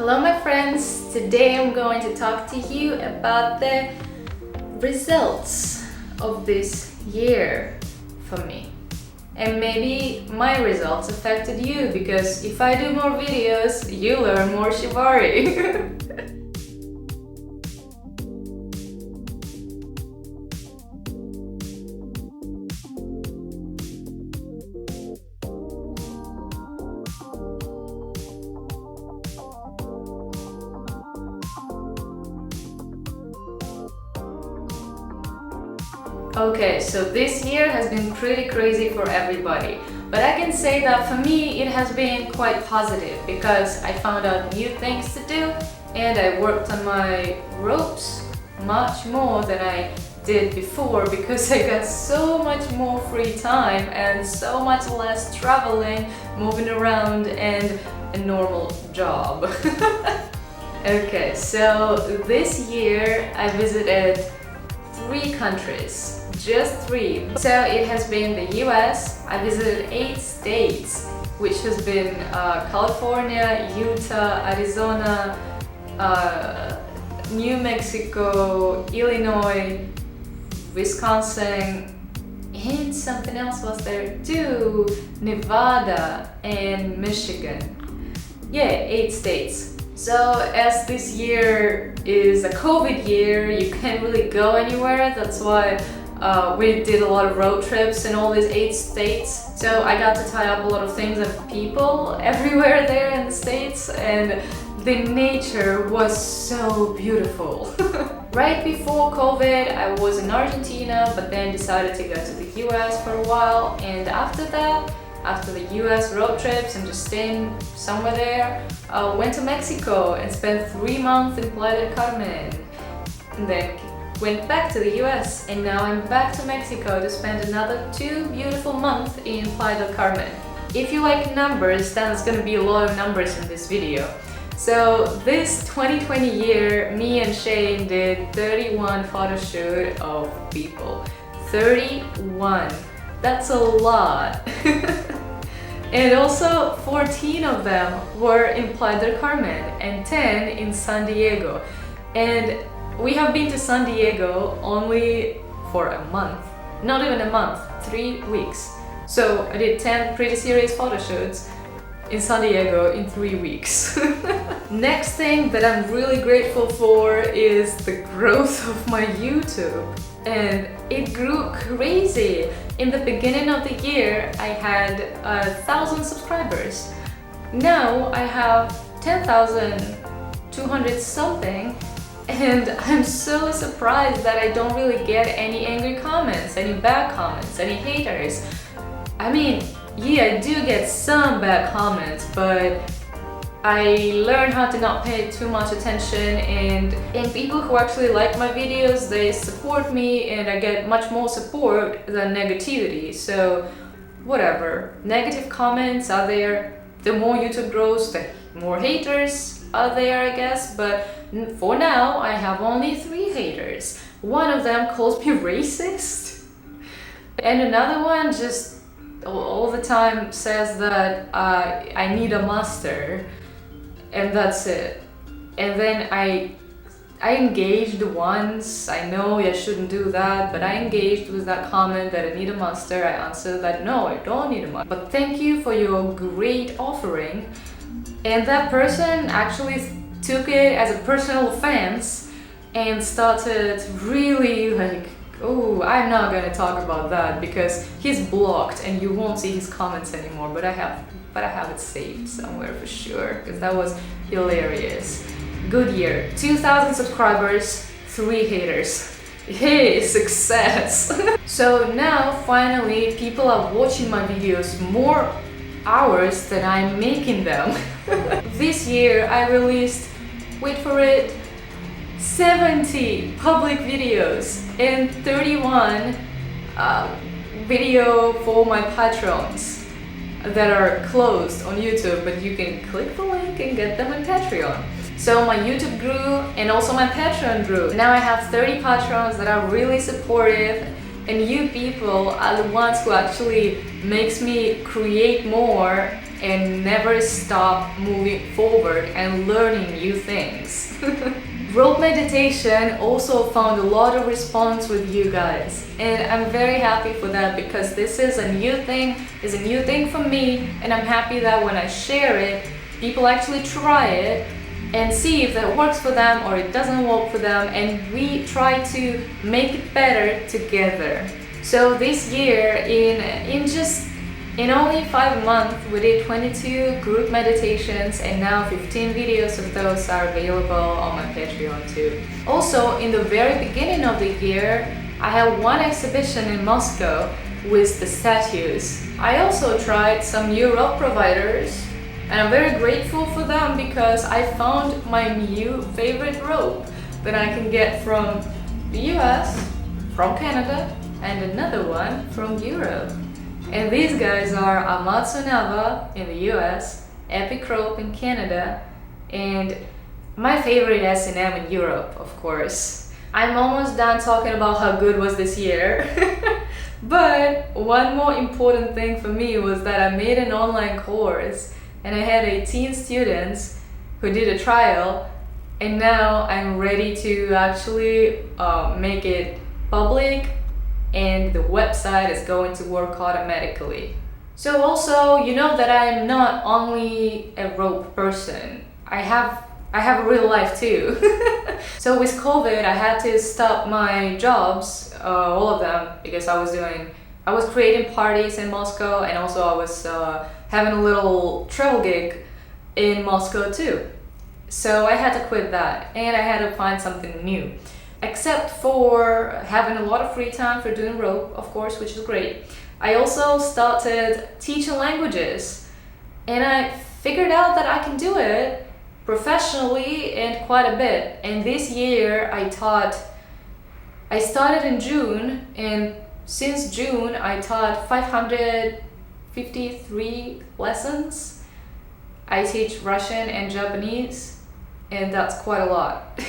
Hello my friends, today I'm going to talk to you about the results of this year for me. And maybe my results affected you, because if I do more videos, you learn more shibari. Okay, so this year has been pretty crazy for everybody, but I can say that for me it has been quite positive because I found out new things to do and I worked on my ropes much more than I did before because I got so much more free time and so much less traveling, moving around, and a normal job. Okay, so this year I visited 3 countries. Just 3. So it has been the US, I visited 8 states, which has been California, Utah, Arizona, New Mexico, Illinois, Wisconsin, and something else was there too, Nevada and Michigan. Yeah, 8 states. So as this year is a COVID year, you can't really go anywhere. That's why we did a lot of road trips in all these 8 states. So I got to tie up a lot of things and people everywhere there in the states, and the nature was so beautiful. Right before COVID, I was in Argentina, but then decided to go to the US for a while, and after that, after the US road trips and just staying somewhere there, went to Mexico and spent 3 months in Playa del Carmen, and then went back to the US, and now I'm back to Mexico to spend another 2 beautiful months in Playa del Carmen. If you like numbers, then it's gonna be a lot of numbers in this video. So this 2020 year, me and Shane did 31 photo shoot of people. 31. That's a lot. And also 14 of them were in Playa del Carmen and 10 in San Diego. And we have been to San Diego only for a month. Not even a month, 3 weeks. So I did 10 pretty serious photo shoots in San Diego in 3 weeks. Next thing that I'm really grateful for is the growth of my YouTube. And it grew crazy. In the beginning of the year, I had 1,000 subscribers. Now I have 10,200 something, and I'm so surprised that I don't really get any angry comments, any bad comments, any haters. I mean, yeah, I do get some bad comments, but I learned how to not pay too much attention, and people who actually like my videos, they support me, and I get much more support than negativity. So whatever, negative comments are there. The more YouTube grows, the more haters are there, I guess, but for now I have only 3 haters. One of them calls me racist, and another one just all the time says that I need a master. And that's it. And then I engaged once. I know I shouldn't do that, but I engaged with that comment that I need a master. I answered that no, I don't need a master. But thank you for your great offering. And that person actually took it as a personal offense and started really like, oh, I'm not gonna talk about that because he's blocked and you won't see his comments anymore, but I have it saved somewhere for sure, because that was hilarious. Good year. 2,000 subscribers, 3 haters. Hey, success! So now, finally, people are watching my videos more hours than I'm making them. This year, I released, wait for it, 70 public videos and 31 video for my patrons that are closed on YouTube, but you can click the link and get them on Patreon. So my YouTube grew and also my Patreon grew. Now I have 30 patrons that are really supportive, and you people are the ones who actually makes me create more and never stop moving forward and learning new things. Rope meditation also found a lot of response with you guys, and I'm very happy for that because this is a new thing for me, and I'm happy that when I share it, people actually try it and see if that works for them or it doesn't work for them, and we try to make it better together. So this year, in only 5 months, we did 22 group meditations, and now 15 videos of those are available on my Patreon too. Also, in the very beginning of the year, I had one exhibition in Moscow with the statues. I also tried some new rope providers, and I'm very grateful for them because I found my new favorite rope that I can get from the US, from Canada, and another one from Europe. And these guys are Amatsunava in the US, Epic Rope in Canada, and my favorite S&M in Europe, of course. I'm almost done talking about how good was this year. But one more important thing for me was that I made an online course and I had 18 students who did a trial, and now I'm ready to actually make it public, and the website is going to work automatically. So also, you know that I'm not only a rope person. I have a real life too. So with COVID, I had to stop my jobs, all of them, because I was creating parties in Moscow, and also I was having a little travel gig in Moscow too. So I had to quit that, and I had to find something new. Except for having a lot of free time for doing rope, of course, which is great. I also started teaching languages, and I figured out that I can do it professionally and quite a bit. And this year I started in June, and since June I taught 553 lessons. I teach Russian and Japanese, and that's quite a lot.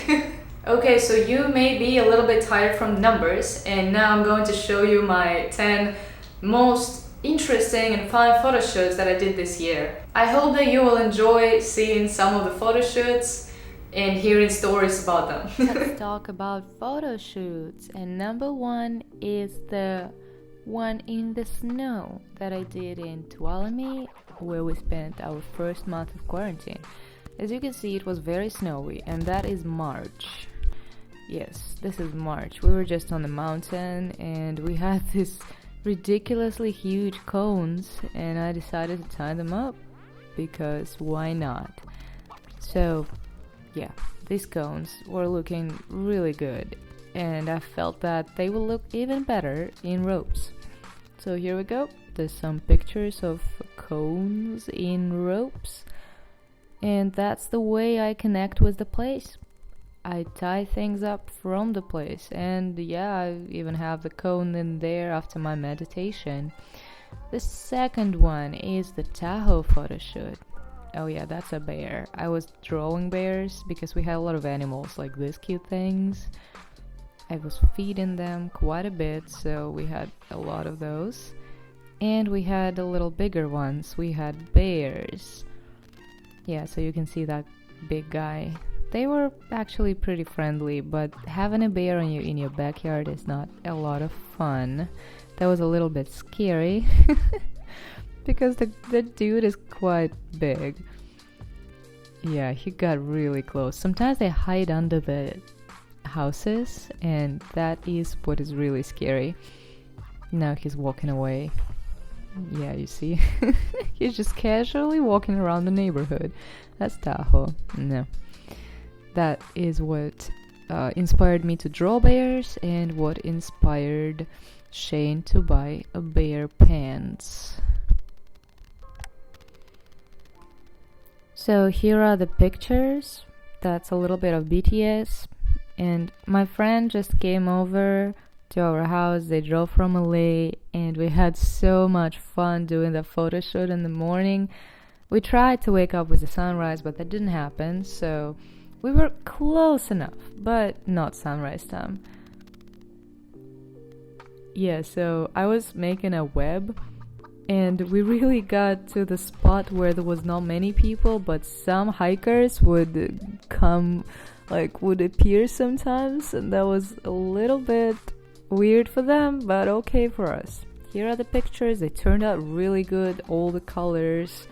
Okay, so you may be a little bit tired from numbers, and now I'm going to show you my 10 most interesting and fun photo shoots that I did this year. I hope that you will enjoy seeing some of the photo shoots and hearing stories about them. Let's talk about photo shoots, and number one is the one in the snow that I did in Tuolumne, where we spent our first month of quarantine. As you can see, it was very snowy, and that is March. Yes, this is March. We were just on the mountain, and we had these ridiculously huge cones, and I decided to tie them up because why not? So yeah, these cones were looking really good, and I felt that they will look even better in ropes. So here we go. There's some pictures of cones in ropes, and that's the way I connect with the place. I tie things up from the place, and yeah, I even have the cone in there after my meditation. The second one is the Tahoe photo shoot. Oh yeah, that's a bear. I was drawing bears because we had a lot of animals like these cute things. I was feeding them quite a bit, so we had a lot of those. And we had a little bigger ones. We had bears. Yeah, so you can see that big guy. They were actually pretty friendly, but having a bear in your backyard is not a lot of fun. That was a little bit scary because the dude is quite big. Yeah, he got really close. Sometimes they hide under the houses, and that is what is really scary. Now he's walking away. Yeah, you see? He's just casually walking around the neighborhood. That's Tahoe. No. That is what inspired me to draw bears, and what inspired Shane to buy a bear pants. So here are the pictures. That's a little bit of BTS, and my friend just came over to our house. They drove from LA, and we had so much fun doing the photo shoot in the morning. We tried to wake up with the sunrise, but that didn't happen, so we were close enough, but not sunrise time. Yeah, so I was making a web and we really got to the spot where there was not many people, but some hikers would appear sometimes, and that was a little bit weird for them, but okay for us. Here are the pictures. They turned out really good, all the colors.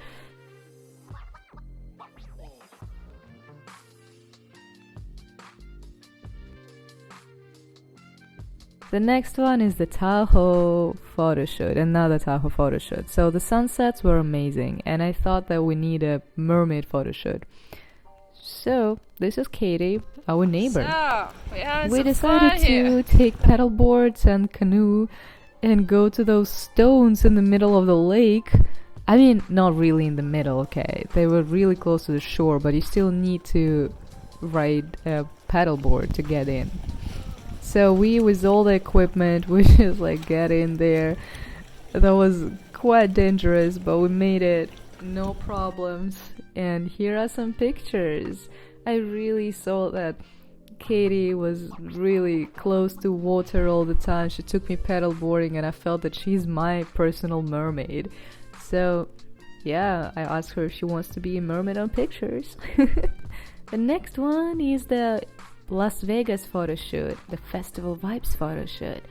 The next one is the Tahoe photo shoot, another Tahoe photo shoot. So the sunsets were amazing, and I thought that we need a mermaid photo shoot. So this is Katie, our neighbor. We decided to take paddle boards and canoe and go to those stones in the middle of the lake. I mean, not really in the middle, okay? They were really close to the shore, but you still need to ride a paddleboard to get in. So we, with all the equipment, we just get in there. That was quite dangerous, but we made it, no problems. And here are some pictures. I really saw that Katie was really close to water all the time. She took me paddleboarding, and I felt that she's my personal mermaid. So yeah, I asked her if she wants to be a mermaid on pictures. The next one is the Las Vegas photo shoot, the Festival Vibes photo shoot.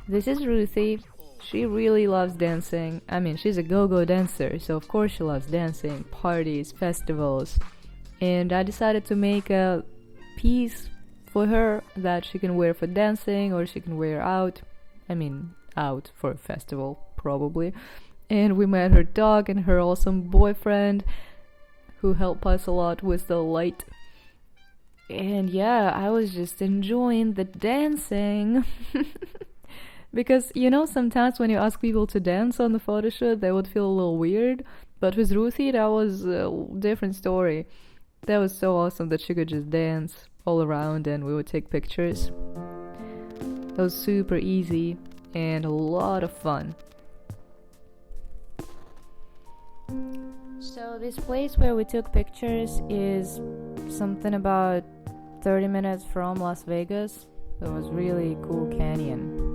This is Ruthie. She really loves dancing. I mean, she's a go-go dancer, so of course she loves dancing, parties, festivals. And I decided to make a piece for her that she can wear for dancing, or she can wear out. I mean, out for a festival, probably. And we met her dog and her awesome boyfriend, who helped us a lot with the light. And yeah, I was just enjoying the dancing. Because, sometimes when you ask people to dance on the photo shoot, they would feel a little weird. But with Ruthie, that was a different story. That was so awesome that she could just dance all around and we would take pictures. That was super easy and a lot of fun. So this place where we took pictures is something about 30 minutes from Las Vegas. It was really cool canyon.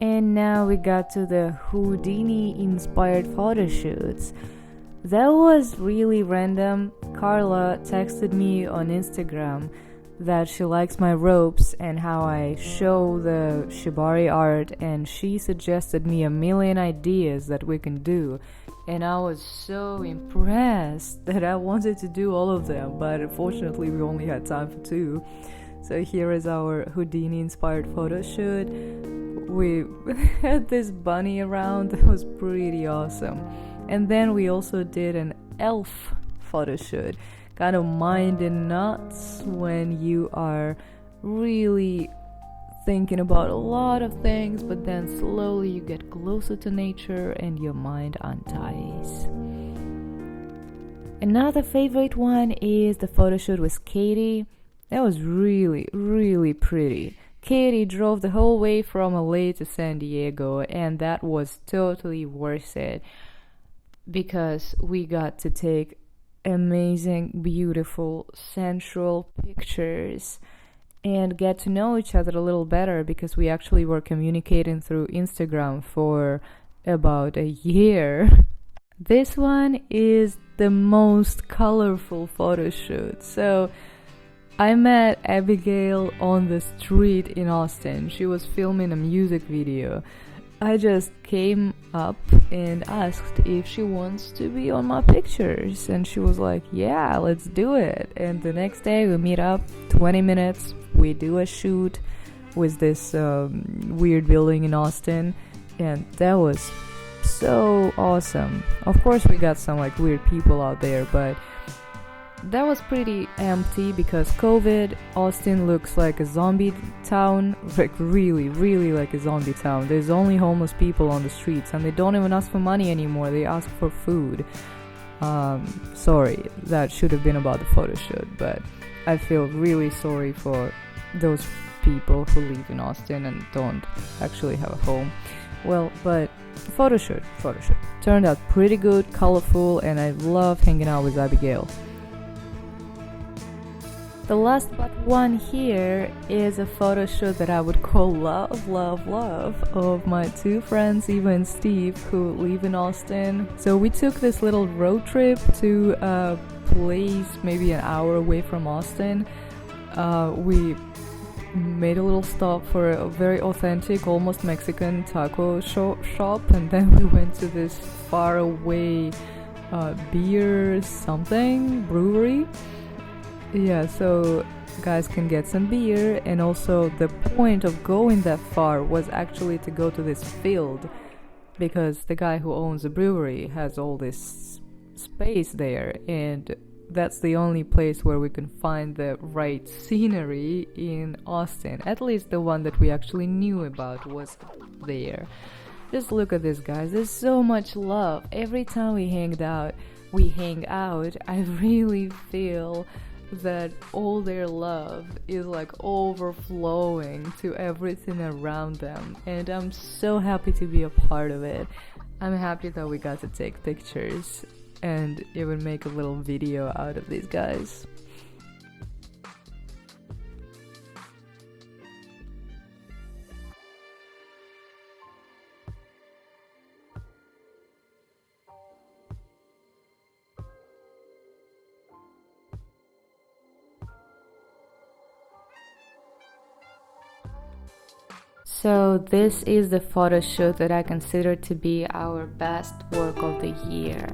And now we got to the Houdini inspired photo shoots. That was really random. Carla texted me on Instagram that she likes my ropes and how I show the shibari art, and she suggested me a million ideas that we can do, and I was so impressed that I wanted to do all of them, but unfortunately we only had time for 2. So here is our Houdini inspired photo shoot. We had this bunny around that was pretty awesome. And then we also did an elf photo shoot. Kind of mind in knots when you are really thinking about a lot of things, but then slowly you get closer to nature and your mind unties. Another favorite one is the photo shoot with Katie. That was really, really pretty. Katie drove the whole way from LA to San Diego, and that was totally worth it because we got to take amazing, beautiful, sensual pictures and get to know each other a little better because we actually were communicating through Instagram for about a year. This one is the most colorful photo shoot. So I met Abigail on the street in Austin. She was filming a music video. I just came up and asked if she wants to be on my pictures, and she was like, yeah, let's do it. And the next day we meet up, 20 minutes, we do a shoot with this weird building in Austin, and that was so awesome. Of course we got some weird people out there, but that was pretty empty because COVID. Austin looks like a zombie town, really, really like a zombie town. There's only homeless people on the streets, and they don't even ask for money anymore. They ask for food. Sorry, that should have been about the photo shoot, but I feel really sorry for those people who live in Austin and don't actually have a home. Well, but photo shoot turned out pretty good, colorful, and I love hanging out with Abigail. The last but one here is a photo shoot that I would call love of my two friends, Eva and Steve, who live in Austin. So we took this little road trip to a place maybe an hour away from Austin. We made a little stop for a very authentic, almost Mexican taco shop, and then we went to this far away beer brewery. Yeah, so guys can get some beer, and also the point of going that far was actually to go to this field, because the guy who owns the brewery has all this space there, and that's the only place where we can find the right scenery in Austin. At least the one that we actually knew about was there. Just look at this, guys. There's so much love. Every time we hang out, I really feel that all their love is like overflowing to everything around them, and I'm so happy to be a part of it. I'm happy that we got to take pictures and even make a little video out of these guys. So this is the photo shoot that I consider to be our best work of the year.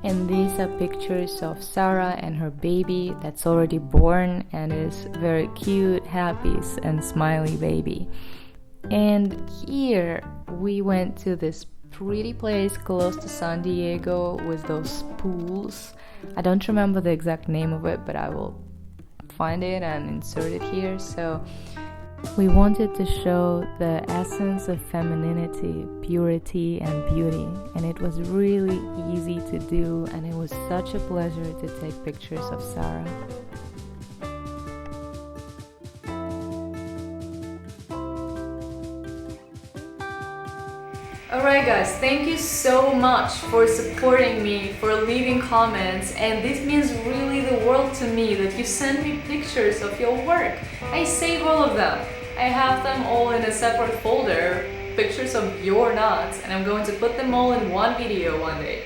And these are pictures of Sarah and her baby that's already born and is very cute, happy and smiley baby. And here we went to this pretty place close to San Diego with those pools. I don't remember the exact name of it, but I will find it and insert it here. So we wanted to show the essence of femininity, purity, and beauty, and it was really easy to do, and it was such a pleasure to take pictures of Sarah. Alright guys, thank you so much for supporting me, for leaving comments, and this means really the world to me that you send me pictures of your work. I save all of them. I have them all in a separate folder, pictures of your knots, and I'm going to put them all in one video one day.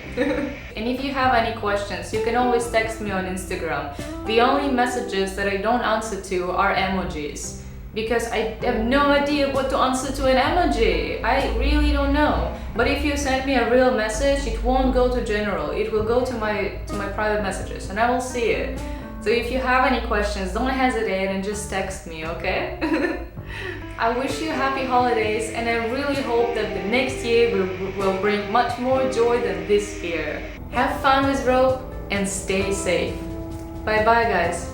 And if you have any questions, you can always text me on Instagram. The only messages that I don't answer to are emojis, because I have no idea what to answer to an emoji. I really don't know. But if you send me a real message, it won't go to general. It will go to my private messages, and I will see it. So if you have any questions, don't hesitate and just text me, okay? I wish you happy holidays, and I really hope that the next year will bring much more joy than this year. Have fun with rope and stay safe. Bye bye guys.